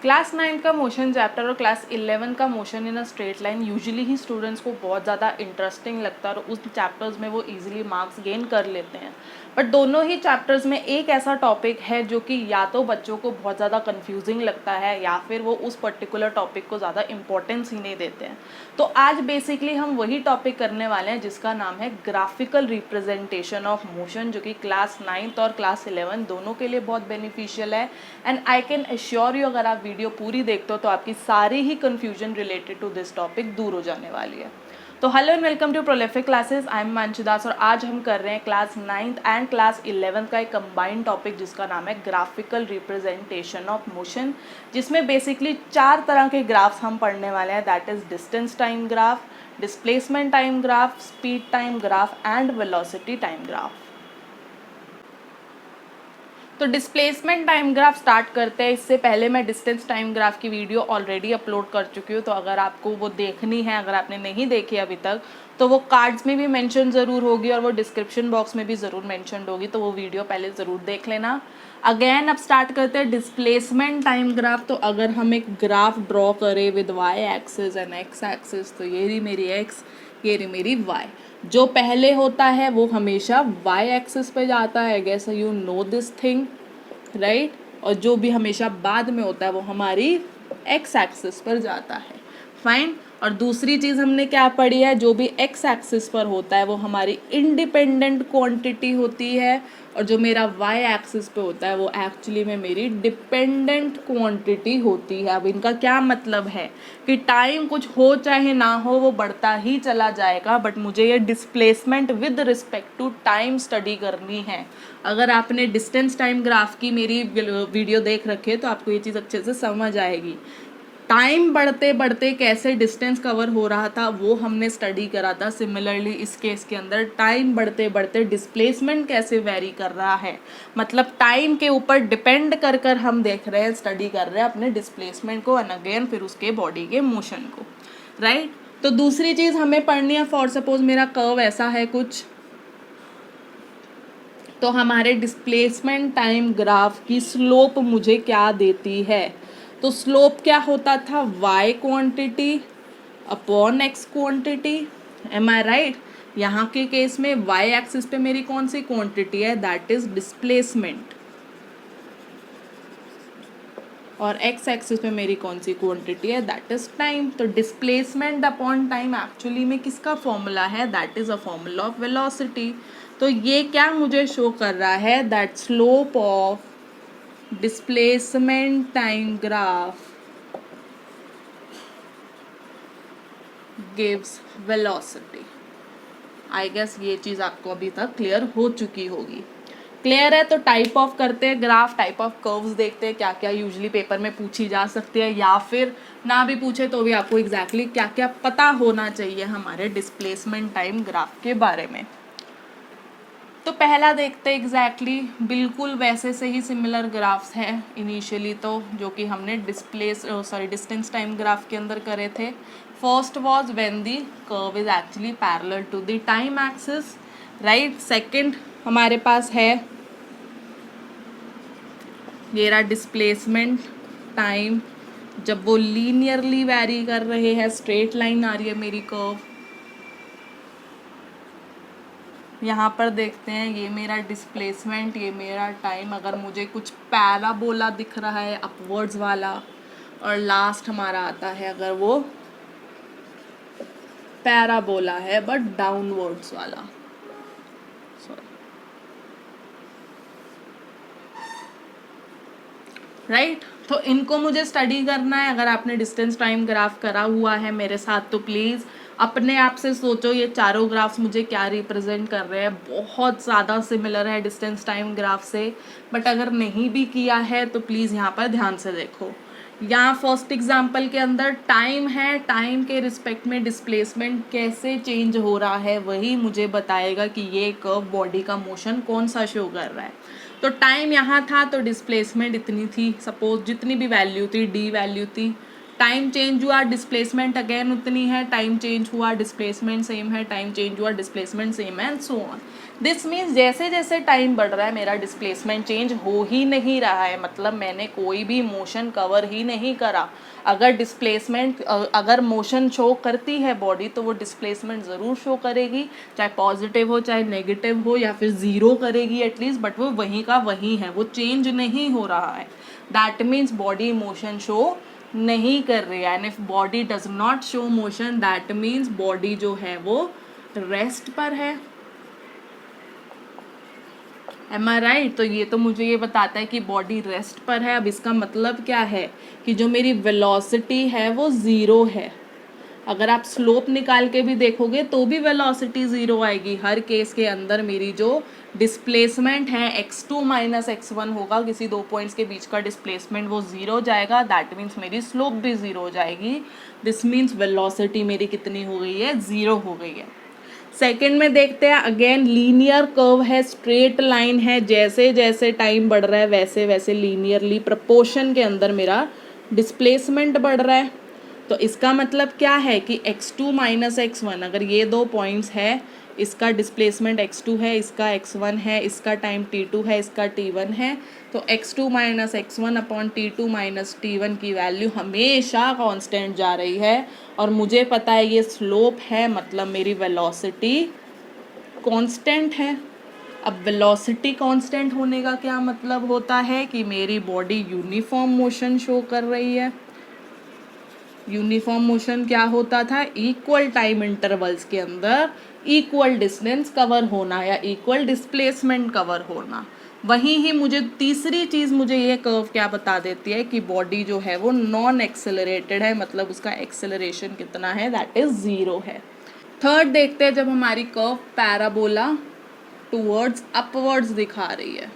Class 9 का motion chapter और class 11 का motion in a straight line usually he students को बहुत ज़्यादा इंटरेस्टिंग लगता है और उस चैप्टर्स में वो इजीली मार्क्स गेन कर लेते हैं। बट दोनों ही चैप्टर्स में एक ऐसा टॉपिक है जो कि या तो बच्चों को बहुत ज़्यादा कंफ्यूजिंग लगता है या फिर वो उस पर्टिकुलर टॉपिक को ज़्यादा इंपॉर्टेंस ही नहीं देते हैं। तो आज बेसिकली हम वही टॉपिक करने वाले हैं जिसका नाम है ग्राफिकल रिप्रेजेंटेशन ऑफ मोशन, जो कि क्लास 9 और क्लास 11 दोनों के लिए बहुत बेनिफिशियल है। And I can assure you, अगर आप वीडियो पूरी देखते हो तो आपकी सारी ही confusion related to this topic दूर हो जाने वाली है। तो hello and welcome to prolific classes, I am Mansi Das और आज हम कर रहे हैं class 9th and class 11th का एक कंबाइंड टॉपिक जिसका नाम है ग्राफिकल रिप्रेजेंटेशन ऑफ मोशन, जिसमें बेसिकली 4 तरह के ग्राफ्स हम पढ़ने वाले हैं। That is distance time graph, displacement time graph, speed time graph and velocity time graph. तो डिस्प्लेसमेंट टाइम ग्राफ स्टार्ट करते हैं। इससे पहले मैं डिस्टेंस टाइम ग्राफ की वीडियो ऑलरेडी अपलोड कर चुकी हूँ, तो अगर आपको वो देखनी है, अगर आपने नहीं देखी अभी तक, तो वो कार्ड्स में भी मेंशन ज़रूर होगी और वो डिस्क्रिप्शन बॉक्स में भी ज़रूर मेंशन होगी, तो वो वीडियो पहले ज़रूर देख लेना। अगेन अब स्टार्ट करते हैं डिस्प्लेसमेंट टाइम ग्राफ। तो अगर हम एक ग्राफ ड्रॉ करें with Y axis and X axis, तो ये रही मेरी एक्स, ये रही मेरी वाई। जो पहले होता है वो हमेशा वाई एक्सिस पे जाता है, guess you know this thing, right. और जो भी हमेशा बाद में होता है वो हमारी एक्स एक्सिस पर जाता है, फाइन। और दूसरी चीज़ हमने क्या पढ़ी है, जो भी एक्स एक्सिस पर होता है वो हमारी इंडिपेंडेंट क्वांटिटी होती है और जो मेरा वाई एक्सिस पे होता है वो एक्चुअली में मेरी डिपेंडेंट क्वांटिटी होती है। अब इनका क्या मतलब है कि टाइम कुछ हो चाहे ना हो वो बढ़ता ही चला जाएगा, बट मुझे ये displacement with respect to time study करनी है। अगर आपने डिस्टेंस टाइम ग्राफ की मेरी वीडियो देख रखी है तो आपको ये चीज़ अच्छे से समझ आएगी। टाइम बढ़ते बढ़ते कैसे डिस्टेंस कवर हो रहा था वो हमने स्टडी करा था। सिमिलरली इस केस के अंदर टाइम बढ़ते बढ़ते डिस्प्लेसमेंट कैसे वेरी कर रहा है, मतलब टाइम के ऊपर डिपेंड कर कर हम देख रहे हैं, स्टडी कर रहे हैं अपने डिस्प्लेसमेंट को एंड अगेन फिर उसके बॉडी के मोशन को, राइट। तो दूसरी चीज़ हमें पढ़नी है, फॉर सपोज मेरा कर्व ऐसा है कुछ, तो हमारे डिस्प्लेसमेंट टाइम ग्राफ की स्लोप मुझे क्या देती है। तो स्लोप क्या होता था, y quantity upon x quantity, am I right. यहाँ के केस में y एक्सिस पे मेरी कौन सी क्वांटिटी है, दैट इज डिस्प्लेसमेंट, और x एक्सिस पे मेरी कौन सी क्वांटिटी है, दैट इज टाइम। तो डिस्प्लेसमेंट अपॉन टाइम एक्चुअली में किसका फॉर्मूला है, that is a formula of velocity. तो ये क्या मुझे शो कर रहा है, that slope of displacement time graph gives velocity। I guess ये चीज़ आपको अभी तक क्लियर हो चुकी होगी। क्लियर है तो टाइप ऑफ करते हैं ग्राफ, टाइप ऑफ कर्व्स देखते हैं क्या क्या यूजुअली पेपर में पूछी जा सकती है, या फिर ना भी पूछे तो भी आपको एग्जैक्टली क्या क्या पता होना चाहिए हमारे डिस्प्लेसमेंट टाइम ग्राफ के बारे में। तो पहला देखते हैं एग्जैक्टली बिल्कुल वैसे से ही सिमिलर ग्राफ्स हैं इनिशियली, तो जो कि हमने डिस्टेंस टाइम ग्राफ के अंदर करे थे। First was when the curve is actually parallel to the time axis, right. Second हमारे पास है ये रहा डिस्प्लेसमेंट टाइम, जब वो लीनियरली वैरी कर रहे हैं, स्ट्रेट लाइन आ रही है मेरी कर्व। यहाँ पर देखते हैं ये मेरा डिस्प्लेसमेंट, ये मेरा टाइम। अगर मुझे कुछ पैराबोला दिख रहा है अपवर्ड्स वाला, और लास्ट हमारा आता है अगर वो पैराबोला है बट डाउनवर्ड्स वाला, सॉरी, राइट। तो इनको मुझे स्टडी करना है। अगर आपने डिस्टेंस टाइम ग्राफ करा हुआ है मेरे साथ तो प्लीज़ अपने आप से सोचो ये चारों ग्राफ्स मुझे क्या रिप्रेजेंट कर रहे हैं। बहुत ज़्यादा सिमिलर है डिस्टेंस टाइम ग्राफ से, बट अगर नहीं भी किया है तो प्लीज़ यहाँ पर ध्यान से देखो। यहाँ फर्स्ट एग्जाम्पल के अंदर टाइम है, टाइम के रिस्पेक्ट में डिस्प्लेसमेंट कैसे चेंज हो रहा है वही मुझे बताएगा कि ये कर्व बॉडी का मोशन कौन सा शो कर रहा है। तो टाइम यहाँ था तो डिस्प्लेसमेंट इतनी थी, सपोज जितनी भी वैल्यू थी, डी वैल्यू थी। टाइम चेंज हुआ, डिस्प्लेसमेंट अगेन उतनी है, टाइम चेंज हुआ, डिस्प्लेसमेंट सेम है, टाइम चेंज हुआ, डिस्प्लेसमेंट सेम है, and so on. This means जैसे जैसे टाइम बढ़ रहा है मेरा डिस्प्लेसमेंट चेंज हो ही नहीं रहा है, मतलब मैंने कोई भी मोशन कवर ही नहीं करा। अगर डिस्प्लेसमेंट अगर मोशन शो करती है बॉडी तो वो डिस्प्लेसमेंट ज़रूर शो करेगी, चाहे पॉजिटिव हो चाहे नेगेटिव हो या फिर ज़ीरो करेगी एटलीस्ट, बट वो वहीं का वहीं है, वो चेंज नहीं हो रहा है। That means body motion show नहीं कर रही है। And if body does not show motion that means body जो है वो रेस्ट पर है। M I right? तो ये तो मुझे ये बताता है कि बॉडी रेस्ट पर है। अब इसका मतलब क्या है कि जो मेरी वेलोसिटी है वो ज़ीरो है। अगर आप स्लोप निकाल के भी देखोगे तो भी वेलोसिटी ज़ीरो आएगी। हर केस के अंदर मेरी जो डिस्प्लेसमेंट है x2 माइनस x1 होगा, किसी दो पॉइंट्स के बीच का डिस्प्लेसमेंट वो ज़ीरो जाएगा। दैट मीन्स मेरी स्लोप भी ज़ीरो जाएगी। दिस मीन्स वेलोसिटी मेरी कितनी हो गई है? ज़ीरो हो गई है। सेकेंड में देखते हैं, अगेन लीनियर कर्व है, स्ट्रेट लाइन है, जैसे जैसे टाइम बढ़ रहा है वैसे वैसे लीनियरली प्रोपोर्शन के अंदर मेरा डिस्प्लेसमेंट बढ़ रहा है। तो इसका मतलब क्या है कि x2 माइनस x1, अगर ये दो पॉइंट्स है, इसका डिस्प्लेसमेंट x2 है, इसका x1 है, इसका टाइम t2 है, इसका t1 है, तो x2 minus x1 upon t2 minus t1 की वैल्यू हमेशा कांस्टेंट जा रही है। और मुझे पता है ये स्लोप है, मतलब मेरी वेलोसिटी कांस्टेंट है। अब वेलोसिटी कांस्टेंट होने का क्या मतलब होता है कि मेरी बॉडी यूनिफॉर्म मोशन शो कर रही है। यूनिफॉर्म मोशन क्या होता था? इक्वल टाइम इंटरवल्स के अंदर इक्वल डिस्टेंस कवर होना या इक्वल डिस्प्लेसमेंट कवर होना। वहीं ही मुझे तीसरी चीज़ मुझे ये कर्व क्या बता देती है कि बॉडी जो है वो नॉन एक्सेलरेटेड है, मतलब उसका एक्सेलरेशन कितना है? दैट इज ज़ीरो है। थर्ड देखते हैं, जब हमारी कर्व पैराबोला टूवर्ड्स अपवर्ड्स दिखा रही है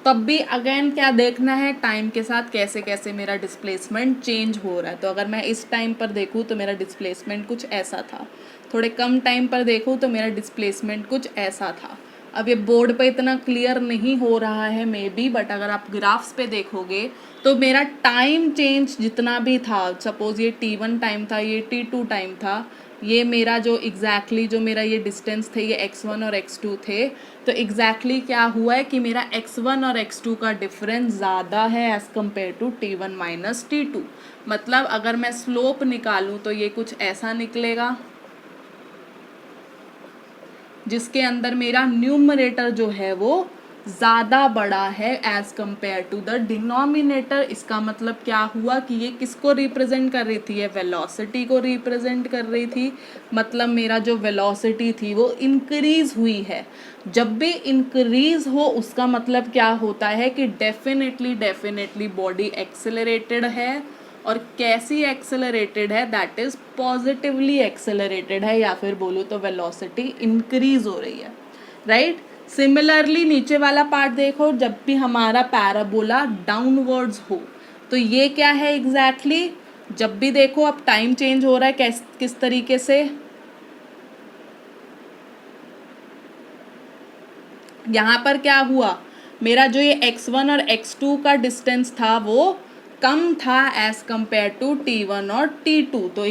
तब भी अगेन क्या देखना है? टाइम के साथ कैसे कैसे मेरा डिस्प्लेसमेंट चेंज हो रहा है। तो अगर मैं इस टाइम पर देखूँ तो मेरा डिस्प्लेसमेंट कुछ ऐसा था, थोड़े कम टाइम पर देखूँ तो मेरा डिस्प्लेसमेंट कुछ ऐसा था। अब ये बोर्ड पे इतना क्लियर नहीं हो रहा है मे बी, बट अगर आप ग्राफ्स पे देखोगे तो मेरा टाइम चेंज जितना भी था, सपोज ये t1 टाइम था, ये t2 टाइम था, ये मेरा जो जो मेरा ये डिस्टेंस थे, ये x1 और x2 थे, तो क्या हुआ है कि मेरा x1 और x2 का डिफरेंस ज़्यादा है as compare to t1 minus t2। मतलब अगर मैं स्लोप निकालूं तो ये कुछ ऐसा निकलेगा, जिसके अंदर मेरा न्यूमरेटर जो है वो ज़्यादा बड़ा है as compare to the denominator. इसका मतलब क्या हुआ कि ये किसको रिप्रेजेंट कर रही थी? ये वेलोसिटी को रिप्रेजेंट कर रही थी। मतलब मेरा जो वेलोसिटी थी वो इंक्रीज़ हुई है। जब भी इंक्रीज़ हो उसका मतलब क्या होता है कि डेफिनेटली बॉडी एक्सेलरेटेड है। और कैसी एक्सेलरेटेड है? दैट इज़ पॉजिटिवली एक्सेलरेटेड है, या फिर बोलूँ तो वेलोसिटी इंक्रीज हो रही है, राइट। सिमिलरली नीचे वाला पार्ट देखो, जब भी हमारा पैराबोला डाउनवर्ड्स हो तो ये क्या है एग्जैक्टली? जब भी देखो अब टाइम चेंज हो रहा है किस तरीके से? यहाँ पर क्या हुआ, मेरा जो ये x1 और x2 का डिस्टेंस था वो कम था एज़ कम्पेयर टू t1 और t2। तो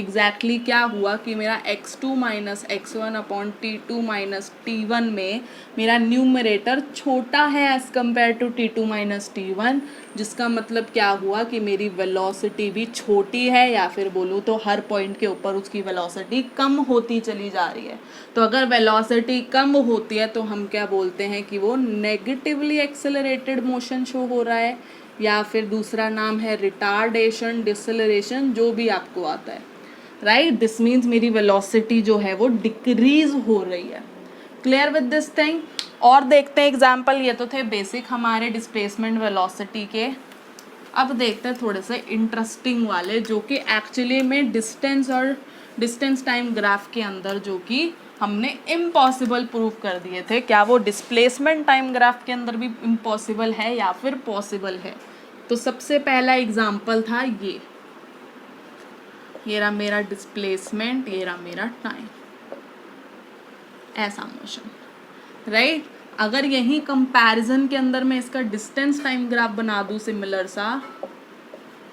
क्या हुआ कि मेरा x2 minus x1 upon t2 minus t1 में मेरा न्यूमरेटर छोटा है as compare to t2 minus t1, जिसका मतलब क्या हुआ कि मेरी वेलोसिटी भी छोटी है, या फिर बोलूँ तो हर पॉइंट के ऊपर उसकी वेलोसिटी कम होती चली जा रही है। तो अगर वेलोसिटी कम होती है तो हम क्या बोलते हैं कि वो नेगेटिवली एक्सेलरेटेड मोशन शो हो रहा है, या फिर दूसरा नाम है रिटार्डेशन, डिसलेरेशन, जो भी आपको आता है, राइट। दिस मीन्स मेरी वेलोसिटी जो है वो डिक्रीज हो रही है। Clear with this thing? और देखते हैं एग्जाम्पल। ये तो थे बेसिक हमारे डिस्प्लेसमेंट वेलोसिटी के। अब देखते हैं थोड़े से इंटरेस्टिंग वाले, जो कि एक्चुअली में डिस्टेंस टाइम ग्राफ के अंदर जो कि हमने इम्पॉसिबल प्रूव कर दिए थे। क्या वो डिस्प्लेसमेंट टाइम ग्राफ के अंदर भी इम्पॉसिबल है या फिर पॉसिबल है? तो सबसे पहला एग्जाम्पल था ये रहा मेरा डिस्प्लेसमेंट, ये रहा मेरा टाइम, ऐसा मोशन, राइट। अगर यही कंपैरिजन के अंदर मैं इसका डिस्टेंस टाइम ग्राफ बना दूं सिमिलर सा,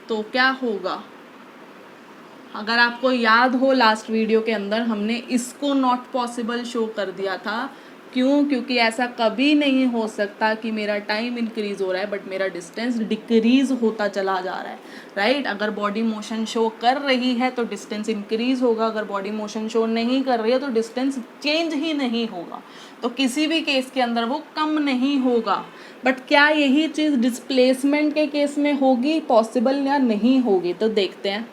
तो क्या होगा? अगर आपको याद हो लास्ट वीडियो के अंदर हमने इसको नॉट पॉसिबल शो कर दिया था। क्यों? क्योंकि ऐसा कभी नहीं हो सकता कि मेरा टाइम इंक्रीज हो रहा है बट मेरा डिस्टेंस डिक्रीज होता चला जा रहा है, राइट? अगर बॉडी मोशन शो कर रही है तो डिस्टेंस इंक्रीज होगा, अगर बॉडी मोशन शो नहीं कर रही है तो डिस्टेंस चेंज ही नहीं होगा, तो किसी भी केस के अंदर वो कम नहीं होगा। बट क्या यही चीज़ डिस्प्लेसमेंट के केस में होगी पॉसिबल या नहीं होगी? तो देखते हैं।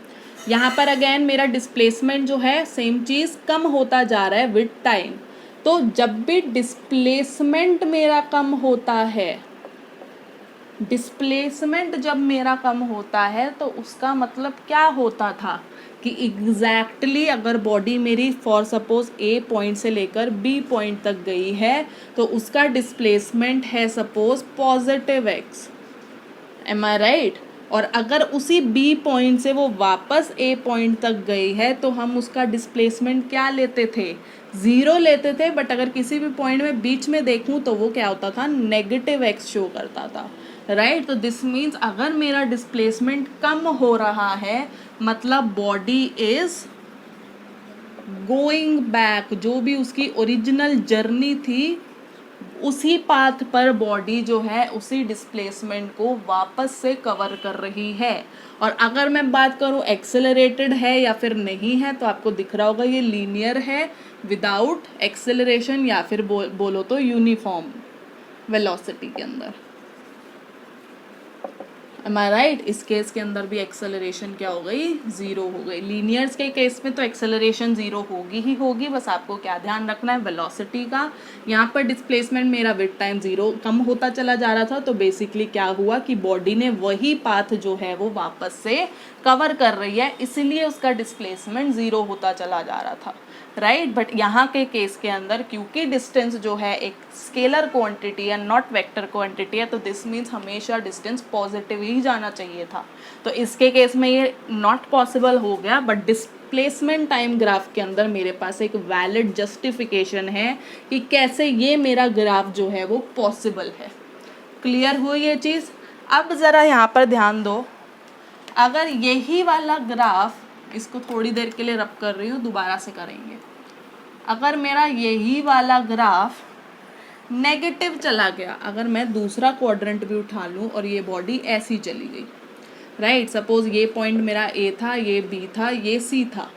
यहाँ पर अगेन मेरा डिस्प्लेसमेंट जो है सेम चीज़ कम होता जा रहा है विद टाइम। तो जब भी डिस्प्लेसमेंट मेरा कम होता है, डिस्प्लेसमेंट जब मेरा कम होता है तो उसका मतलब क्या होता था कि एग्जैक्टली अगर बॉडी मेरी फॉर सपोज ए पॉइंट से लेकर बी पॉइंट तक गई है तो उसका डिस्प्लेसमेंट है suppose positive x, M I right? और अगर उसी बी पॉइंट से वो वापस ए पॉइंट तक गई है तो हम उसका डिस्प्लेसमेंट क्या लेते थे? ज़ीरो लेते थे। बट अगर किसी भी पॉइंट में बीच में देखूं तो वो क्या होता था? नेगेटिव एक्स शो करता था, राइट? तो दिस मीन्स अगर मेरा डिस्प्लेसमेंट कम हो रहा है मतलब बॉडी इज गोइंग बैक, जो भी उसकी ओरिजिनल जर्नी थी उसी पाथ पर बॉडी जो है उसी डिस्प्लेसमेंट को वापस से कवर कर रही है। और अगर मैं बात करूं एक्सेलरेटेड है या फिर नहीं है तो आपको दिख रहा होगा ये लीनियर है विदाउट एक्सेलरेशन या फिर बोलो तो यूनिफॉर्म वेलोसिटी के अंदर, एम आई राइट? इस केस के अंदर भी एक्सेलरेशन क्या हो गई? ज़ीरो हो गई। लीनियर्स के केस में तो एक्सेलरेशन ज़ीरो होगी ही होगी, बस आपको क्या ध्यान रखना है? वेलोसिटी का। यहाँ पर डिस्प्लेसमेंट मेरा विद टाइम ज़ीरो कम होता चला जा रहा था तो बेसिकली क्या हुआ कि बॉडी ने वही पाथ जो है वो वापस से कवर कर रही है, इसलिए उसका डिस्प्लेसमेंट ज़ीरो होता चला जा रहा था, राइट? बट यहाँ के केस के अंदर क्योंकि डिस्टेंस जो है एक स्केलर क्वांटिटी है नॉट वेक्टर क्वांटिटी है तो दिस मीन्स हमेशा डिस्टेंस पॉजिटिव ही जाना चाहिए था। तो इसके केस में ये नॉट पॉसिबल हो गया। बट डिस्प्लेसमेंट टाइम ग्राफ के अंदर मेरे पास एक वैलिड जस्टिफिकेशन है कि कैसे ये मेरा ग्राफ जो है वो पॉसिबल है। क्लियर हुई ये चीज़? अब ज़रा यहाँ पर ध्यान दो, अगर यही वाला ग्राफ, इसको थोड़ी देर के लिए रब कर रही हूँ, दोबारा से करेंगे। अगर मेरा यही वाला ग्राफ नेगेटिव चला गया, अगर मैं दूसरा क्वाड्रेंट भी उठा लूँ और ये बॉडी ऐसी चली गई, राइट? सपोज ये पॉइंट मेरा ए था, ये बी था, ये सी था,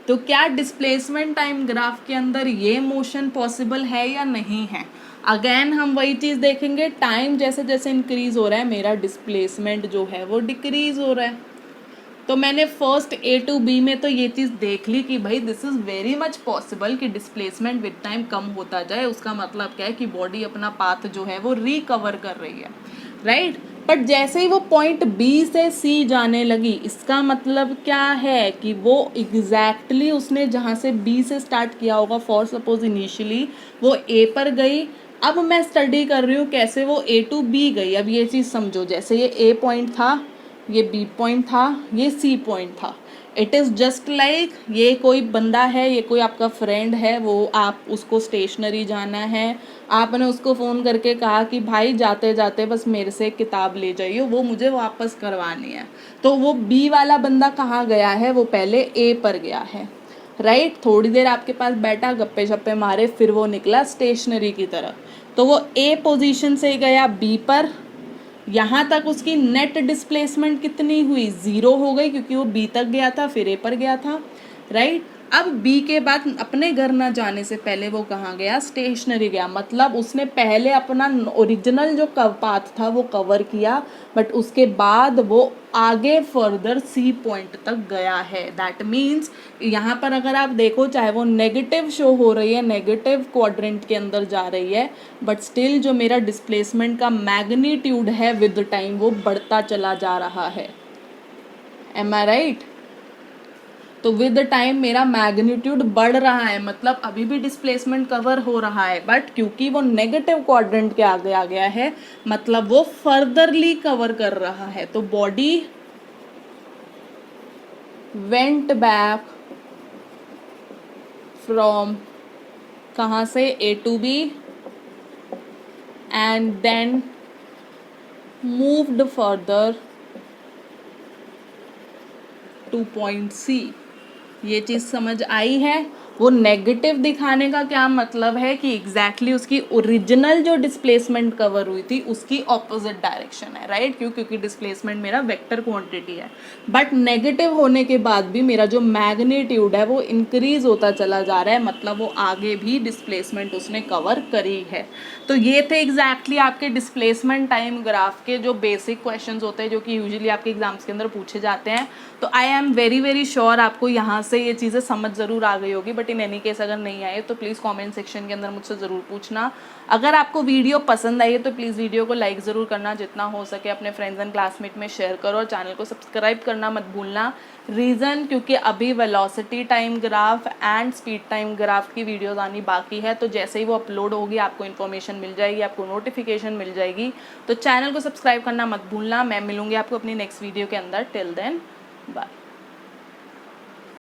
तो क्या डिस्प्लेसमेंट टाइम ग्राफ के अंदर ये मोशन पॉसिबल है या नहीं है? अगेन हम वही चीज़ देखेंगे, टाइम जैसे जैसे इंक्रीज हो रहा है मेरा डिस्प्लेसमेंट जो है वो डिक्रीज हो रहा है। तो मैंने फर्स्ट ए टू बी में तो ये चीज़ देख ली कि भाई this is very much possible कि डिस्प्लेसमेंट विद टाइम कम होता जाए। उसका मतलब क्या है कि बॉडी अपना पाथ जो है वो रिकवर कर रही है, राइट? बट जैसे ही वो पॉइंट बी से सी जाने लगी, इसका मतलब क्या है कि वो एग्जैक्टली उसने जहाँ से बी से स्टार्ट किया होगा, फॉर सपोज इनिशियली वो ए पर गई। अब मैं स्टडी कर रही हूँ कैसे वो ए टू बी गई। अब ये चीज़ समझो, जैसे ये ए पॉइंट था, ये बी पॉइंट था, ये सी पॉइंट था। इट इज़ जस्ट लाइक ये कोई बंदा है, ये कोई आपका फ्रेंड है, वो आप उसको स्टेशनरी जाना है, आपने उसको फ़ोन करके कहा कि भाई जाते जाते बस मेरे से एक किताब ले जाइए, वो मुझे वापस करवानी है। तो वो बी वाला बंदा कहाँ गया है? वो पहले ए पर गया है, राइट? थोड़ी देर आपके पास बैठा, गप्पे शप्पे मारे, फिर वो निकला स्टेशनरी की तरफ। तो वो ए पोजीशन से गया बी पर, यहाँ तक उसकी नेट डिस्प्लेसमेंट कितनी हुई? ज़ीरो हो गई क्योंकि वो बी तक गया था फिर ए पर गया था, राइट? अब बी के बाद अपने घर ना जाने से पहले वो कहाँ गया? स्टेशनरी गया। मतलब उसने पहले अपना ओरिजिनल जो पाथ था वो कवर किया, बट उसके बाद वो आगे फर्दर सी पॉइंट तक गया है। दैट मीन्स यहाँ पर अगर आप देखो, चाहे वो नेगेटिव शो हो रही है, नेगेटिव क्वाड्रेंट के अंदर जा रही है, बट स्टिल जो मेरा डिस्प्लेसमेंट का मैग्नीट्यूड है विद टाइम वो बढ़ता चला जा रहा है। M I right? तो विद टाइम मेरा मैग्नीट्यूड बढ़ रहा है, मतलब अभी भी डिस्प्लेसमेंट कवर हो रहा है, बट क्योंकि वो नेगेटिव क्वाड्रेंट के आगे आ गया है मतलब वो फर्दरली कवर कर रहा है। तो बॉडी वेंट बैक फ्रॉम कहाँ से? A to B and then moved further to point C. ये चीज़ समझ आई है। वो नेगेटिव दिखाने का क्या मतलब है कि एग्जैक्टली उसकी ओरिजिनल जो डिस्प्लेसमेंट कवर हुई थी उसकी ऑपोजिट डायरेक्शन है, राइट? क्योंकि डिस्प्लेसमेंट मेरा वेक्टर क्वांटिटी है, बट नेगेटिव होने के बाद भी मेरा जो मैग्नीट्यूड है वो इंक्रीज होता चला जा रहा है, मतलब वो आगे भी डिस्प्लेसमेंट उसने कवर करी है। तो ये थे एग्जैक्टली आपके डिस्प्लेसमेंट टाइम ग्राफ के जो बेसिक क्वेश्चंस होते हैं जो कि यूजुअली आपके एग्जाम्स के अंदर पूछे जाते हैं। तो आई एम वेरी श्योर आपको यहाँ से ये चीज़ें समझ ज़रूर आ गई होगी, बट इन एनी केस अगर नहीं आए तो प्लीज़ कमेंट सेक्शन के अंदर मुझसे ज़रूर पूछना। अगर आपको वीडियो पसंद आई है तो प्लीज़ वीडियो को लाइक ज़रूर करना, जितना हो सके अपने फ्रेंड्स एंड क्लासमेट में शेयर करो, और चैनल को सब्सक्राइब करना मत भूलना। रीज़न क्योंकि अभी velocity time graph and speed time graph की वीडियोस आनी बाकी है, तो जैसे ही वो अपलोड होगी आपको इन्फॉर्मेशन मिल जाएगी, आपको नोटिफिकेशन मिल जाएगी। तो चैनल को सब्सक्राइब करना मत भूलना। मैं मिलूंगी आपको अपनी नेक्स्ट वीडियो के अंदर। Till then bye.